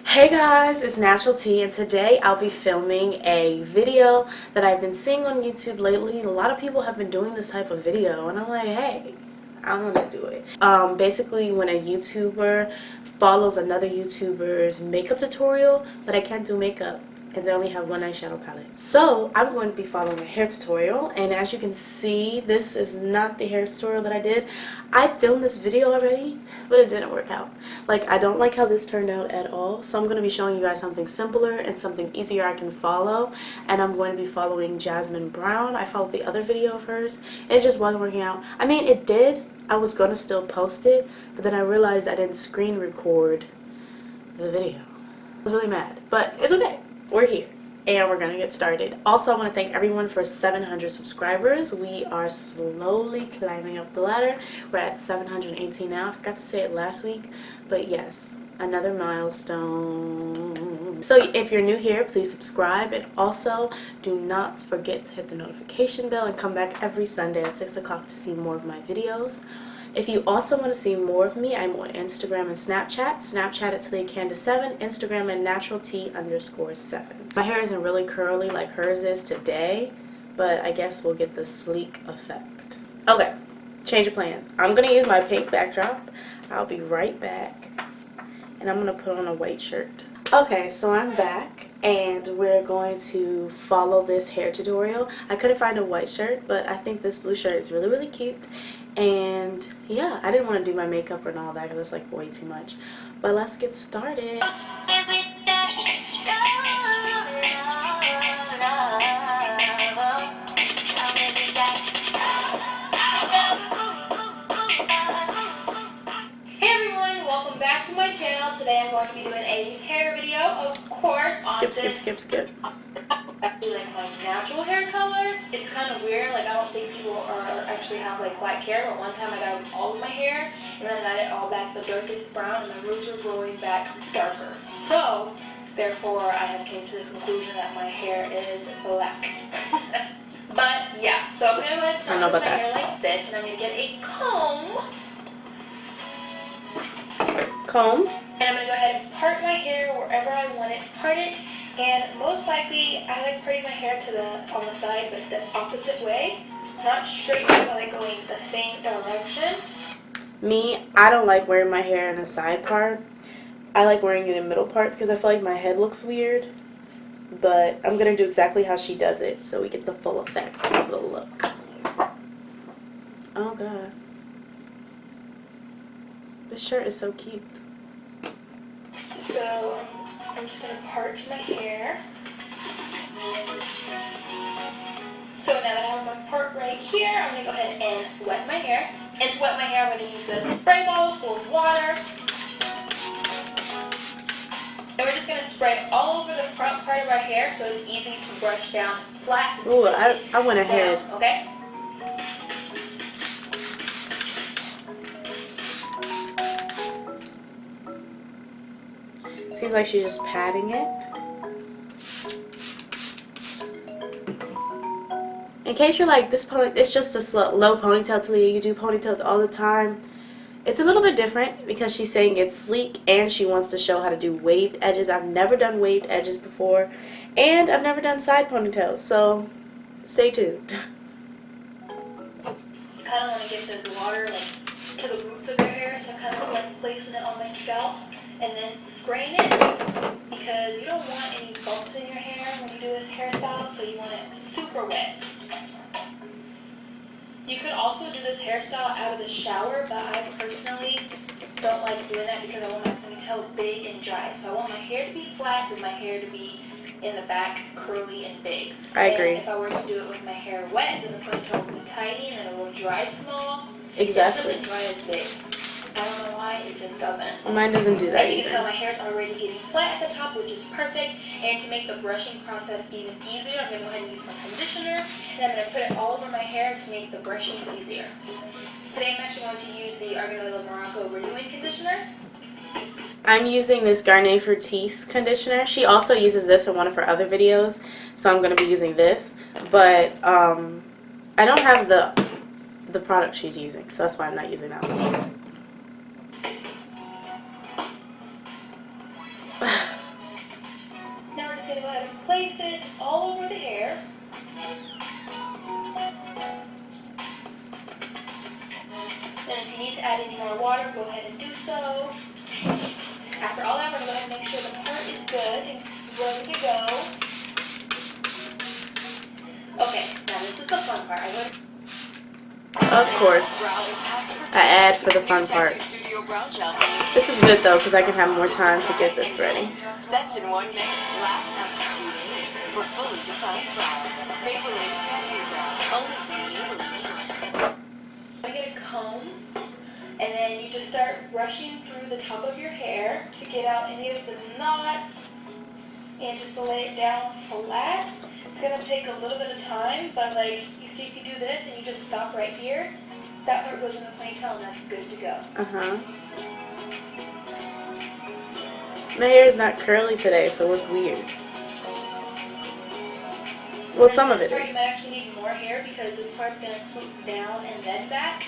Hey guys, it's Natural Tea, and today I'll be filming a video that I've been seeing on YouTube lately. A lot of people have been doing this type of video, and I'm like, hey, I want to do it. Basically, when a YouTuber follows another YouTuber's makeup tutorial, but I can't do makeup, and they only have one eyeshadow palette. So I'm going to be following a hair tutorial, and as you can see, this is not the hair tutorial that I did. I filmed this video already, but it didn't work out. Like, I don't like how this turned out at all, so I'm going to be showing you guys something simpler and something easier I can follow, and I'm going to be following Jasmine Brown. I followed the other video of hers, and it just wasn't working out. I mean, it did. I was going to still post it, but then I realized I didn't screen record the video. I was really mad, but it's okay. We're here and we're gonna get started. Also, I want to thank everyone for 700 subscribers. We are slowly climbing up the ladder. We're at 718 now. I forgot to say it last week, but yes, another milestone. So if you're new here, please subscribe, and also do not forget to hit the notification bell and come back every Sunday at 6 o'clock to see more of my videos. If you also want to see more of me, I'm on Instagram and Snapchat. Snapchat at Taliyahcandace7, Instagram at naturalt_7. My hair isn't really curly like hers is today, but I guess we'll get the sleek effect. Okay, change of plans. I'm going to use my pink backdrop. I'll be right back. And I'm going to put on a white shirt. Okay, so I'm back, and we're going to follow this hair tutorial. I couldn't find a white shirt, but I think this blue shirt is really, really cute. And yeah, I didn't want to do my makeup and all that because it's like way too much. But let's get started. Hey everyone, welcome back to my channel. Today I'm going to be doing a hair video, of course. Skip. Like my natural hair color. It's kind of weird. Like, I don't think people actually have like black hair, but one time I dyed all of my hair and then I dyed it all back the darkest brown, and my roots were growing back darker. So therefore I have came to the conclusion that my hair is black. But yeah, so I'm gonna go ahead and start with my hair like this, and I'm gonna get a comb. And I'm gonna go ahead and part my hair wherever I want it parted. And most likely, I like parting my hair on the side, but the opposite way. Not straight, but like going the same direction. Me, I don't like wearing my hair in a side part. I like wearing it in middle parts because I feel like my head looks weird. But I'm going to do exactly how she does it so we get the full effect of the look. Oh god. This shirt is so cute. So I'm just going to part my hair. So now that I have my part right here, I'm going to go ahead and wet my hair. And to wet my hair, I'm going to use this spray bottle full of water. And we're just going to spray all over the front part of our hair so it's easy to brush down flat. Ooh, I went ahead. Down, okay? Seems like she's just patting it. In case you're like, this pony, it's just a low ponytail, Taliyah. You do ponytails all the time. It's a little bit different because she's saying it's sleek and she wants to show how to do waved edges. I've never done waved edges before, and I've never done side ponytails, so stay tuned. You kind of want to get this water like to the roots of your hair, so I'm kind of just like placing it on my scalp and then spraying it, because you don't want any bumps in your hair when you do this hairstyle, so you want it super wet. You could also do this hairstyle out of the shower, but I personally don't like doing that because I want my ponytail big and dry. So I want my hair to be flat and my hair to be in the back curly and big. I agree. And if I were to do it with my hair wet, then the ponytail will be tiny and then it will dry small. Exactly. It doesn't dry as big. I don't know why, it just doesn't. Mine doesn't do that As you can tell, either. my hair's already getting flat at the top, which is perfect. And to make the brushing process even easier, I'm going to go ahead and use some conditioner. And I'm going to put it all over my hair to make the brushing easier. Today I'm actually going to use the Argan Oil Morocco Renewing Conditioner. I'm using this Garnier Fructis conditioner. She also uses this in one of her other videos, so I'm going to be using this. But I don't have the product she's using, so that's why I'm not using that one. go ahead and place it all over the hair. And if you need to add any more water, go ahead and do so. After all that, we're going to go ahead and make sure the part is good and ready to go. Okay, now this is the fun part. Of course. I add for the fun part. This is good though, because I can have more time to get this ready. Sets in 1 minute, last up to 2 days. For fully defined brows. Maybelline's Tattoo Brow. Only from Maybelline New York. I get a comb, and then you just start brushing through the top of your hair to get out any of the knots, and just lay it down flat. It's gonna take a little bit of time, but like you see, if you do this and you just stop right here, that part goes in the ponytail, and that's good to go. My hair is not curly today, so it's weird. Well, some of it You is. might actually need more hair because this part's gonna swoop down and then back.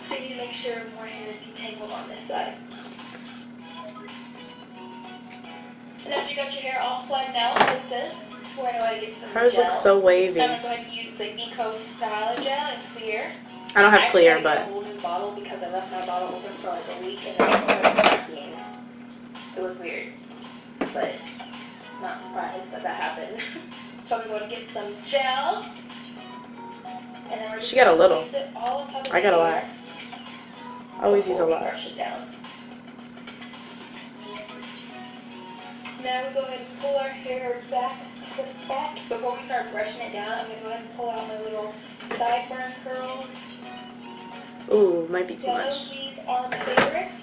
So you need to make sure more hair is entangled on this side. And after you got your hair all flattened out like this, we're going to go ahead and get some Hers gel. looks so wavy. I'm going to go ahead and use the Eco Styler Gel in clear. I don't have clear, I but had a whole new bottle because I left my bottle open for like a week and then it started leaking. It was weird, but not surprised that happened. So I'm going to get some gel. And then we're just she got a little. place it all on top of I got the a lot. hair I always use a before we lot. brush it down. Now we go ahead and pull our hair back to the back. Before we start brushing it down, I'm going to go ahead and pull out my little sideburn curls. Ooh, might be too Y'all know much. these are my favorites,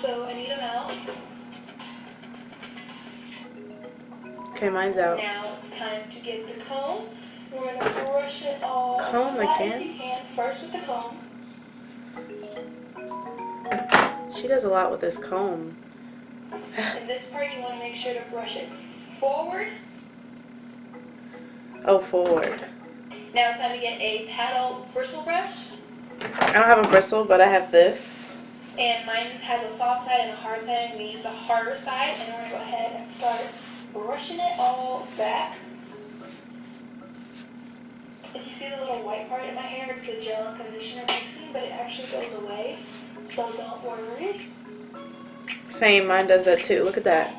so I need them out. Okay, mine's out. Now it's time to get the comb. We're going to brush it all Comb as flat again? as you can. First with the comb. She does a lot with this comb. In this part, you want to make sure to brush it forward. Oh, forward. Now it's time to get a paddle bristle brush. I don't have a bristle, but I have this. And mine has a soft side and a hard side. I'm going to use the harder side. And we're going to go ahead and start brushing it all back. If you see the little white part in my hair, it's the gel and conditioner mixing, but it actually goes away. So don't worry. Same, mine does that too. Look at that.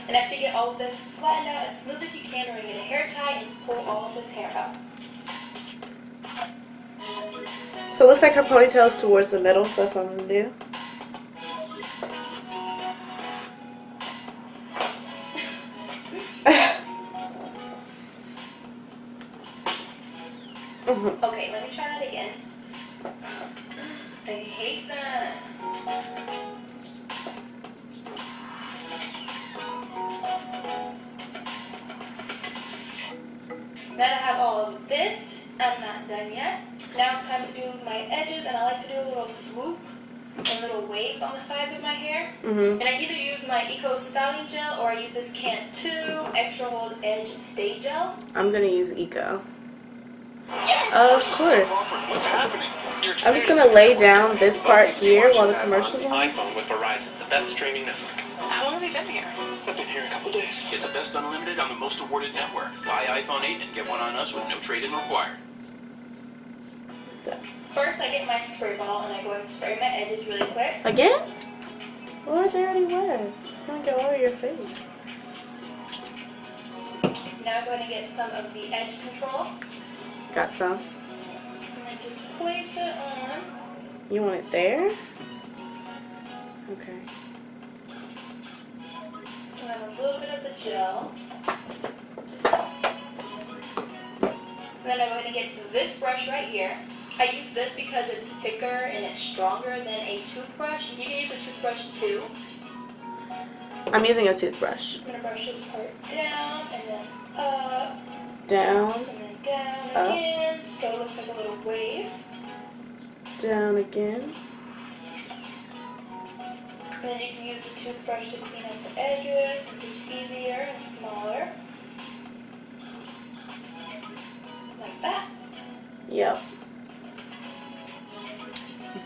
And after you get all of this flattened out as smooth as you can, we're going to get a hair tie and pull all of this hair out. So it looks like her ponytail's towards the middle, so that's what I'm gonna do. Okay, let me try that again. I hate that. Now that I have all of this, I'm not done yet. Now it's time to do my edges, and I like to do a little swoop and little waves on the sides of my hair. And I either use my Eco Styling Gel or I use this Can 2 Extra Hold Edge Stay Gel. I'm gonna use Eco. Of course. What's happening? I'm just gonna lay down this part here while the commercial's on. iPhone with Verizon, the best streaming network. How long have you been here? I've been here a couple days. Get the best unlimited on the most awarded network. Buy iPhone 8 and get one on us with no trade-in required. First, I get my spray bottle and I go ahead and spray my edges really quick. Again? Well, they already wet. It's gonna go over your face. Now I'm going to get some of the edge control Got some? and then just place it on. You want it there? Okay. And then a little bit of the gel. And then I go ahead and get this brush right here. I use this because it's thicker and it's stronger than a toothbrush. You can use a toothbrush too. I'm using a toothbrush. I'm going to brush this part down and then up Down, and then down Up. again. So it looks like a little wave. down again. And then you can use the toothbrush to clean up the edges. It's easier and smaller. Like that. Yep.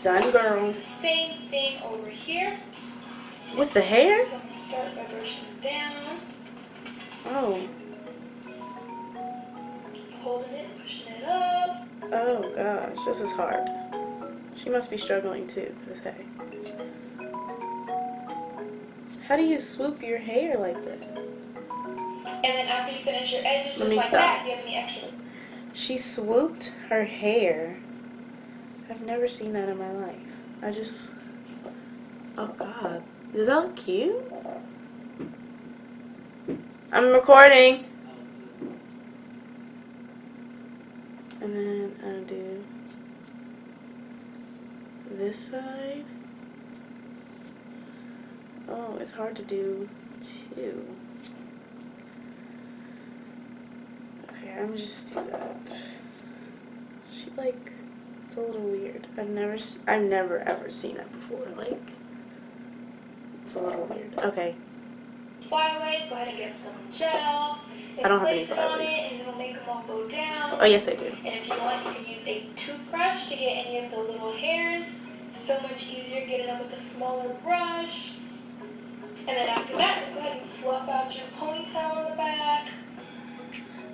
Done, girl. The same thing over here. With the hair? So I'm going to start by brushing it down. Oh. Holding it, pushing it up. Oh gosh, this is hard. She must be struggling too, because hey. How do you swoop your hair like that? And then after you finish your edges, Let just me like stop. that, do you have any extra? She swooped her hair. I've never seen that in my life. Oh god. Does that look cute? I'm recording. And then I'll do this side. Oh, it's hard to do too. Okay, I'm just do that. She like, it's a little weird. I've never ever seen that before. Like, it's a little weird. Okay. Flyaways, go ahead and get some gel. I don't have any Place it on it flyaways. and it'll make them all go down. Oh yes, I do. And if you want, you can use a toothbrush to get any of the little hairs. So much easier getting them with a smaller brush. And then after that, just go ahead and fluff out your ponytail in the back.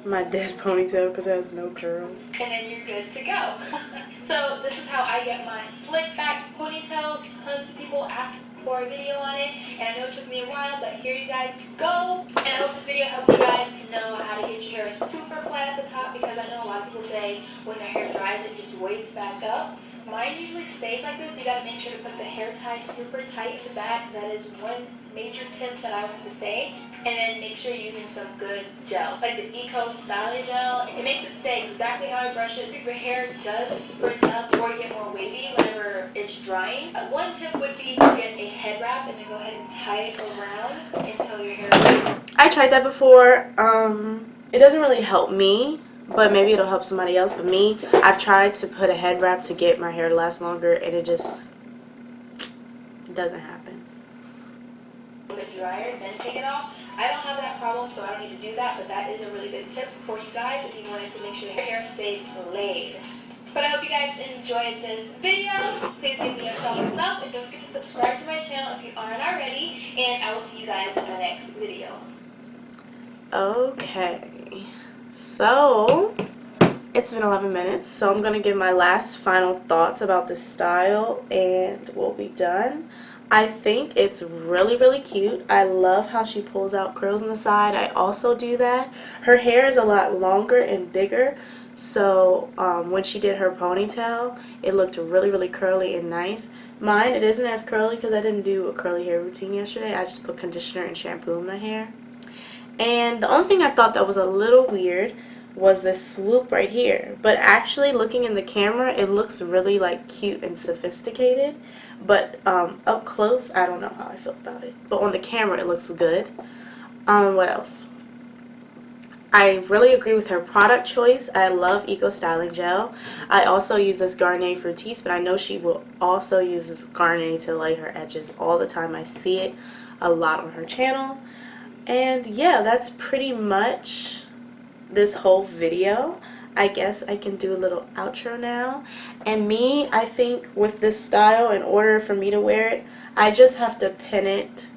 My dead ponytail because it has no curls. And then you're good to go. So this is how I get my slick back ponytail. Tons of people ask for a video on it, and I know it took me a while, but here you guys go. And I hope this video helped you guys to know how to get your hair super flat at the top, because I know a lot of people say when their hair dries it just waves back up. Mine usually stays like this. You gotta make sure to put the hair tie super tight at the back. That is one major tip that I want to say. And then make sure you're using some good gel, like the Eco Styling Gel. It makes it stay exactly how I brush it. If your hair does frizz up or get more wavy whenever it's drying, one tip would be to get a head wrap and then go ahead and tie it around until your hair. I tried that before. It doesn't really help me, but maybe it'll help somebody else. But me, I've tried to put a head wrap to get my hair to last longer, and it just doesn't happen. A little bit drier, then take it off. I don't have that problem, so I don't need to do that, but that is a really good tip for you guys if you wanted to make sure your hair stays laid. But I hope you guys enjoyed this video. Please give me a thumbs up, and don't forget to subscribe to my channel if you aren't already, and I will see you guys in the next video. Okay, so it's been 11 minutes, so I'm going to give my last final thoughts about this style, and we'll be done. I think it's really, really cute. I love how she pulls out curls on the side. I also do that. Her hair is a lot longer and bigger, so when she did her ponytail, it looked really, really curly and nice. Mine, it isn't as curly because I didn't do a curly hair routine yesterday. I just put conditioner and shampoo in my hair. And the only thing I thought that was a little weird was this swoop right here. But actually, looking in the camera, it looks really like cute and sophisticated. But up close, I don't know how I feel about it. But on the camera, it looks good. What else? I really agree with her product choice. I love Eco Styling Gel. I also use this Garnier Fructis, but I know she will also use this Garnier to lay her edges all the time. I see it a lot on her channel. And yeah, that's pretty much this whole video. I guess I can do a little outro now. And me, I think with this style, in order for me to wear it, I just have to pin it,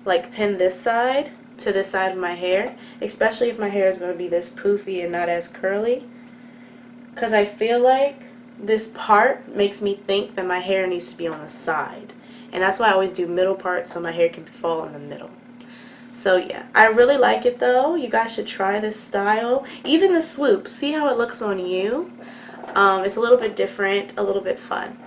like pin this side to this side of my hair, especially if my hair is going to be this poofy and not as curly, because I feel like this part makes me think that my hair needs to be on the side, and that's why I always do middle parts so my hair can fall in the middle. So yeah, I really like it though. You guys should try this style. Even the swoop, see how it looks on you. It's a little bit different, a little bit fun.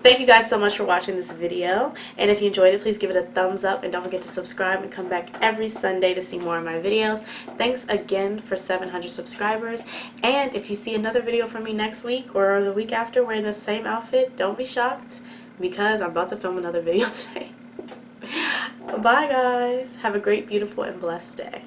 Thank you guys so much for watching this video, and if you enjoyed it, please give it a thumbs up, and don't forget to subscribe and come back every Sunday to see more of my videos. Thanks again for 700 subscribers, and if you see another video from me next week or the week after wearing the same outfit, don't be shocked, because I'm about to film another video today. Bye guys, have a great, beautiful, and blessed day.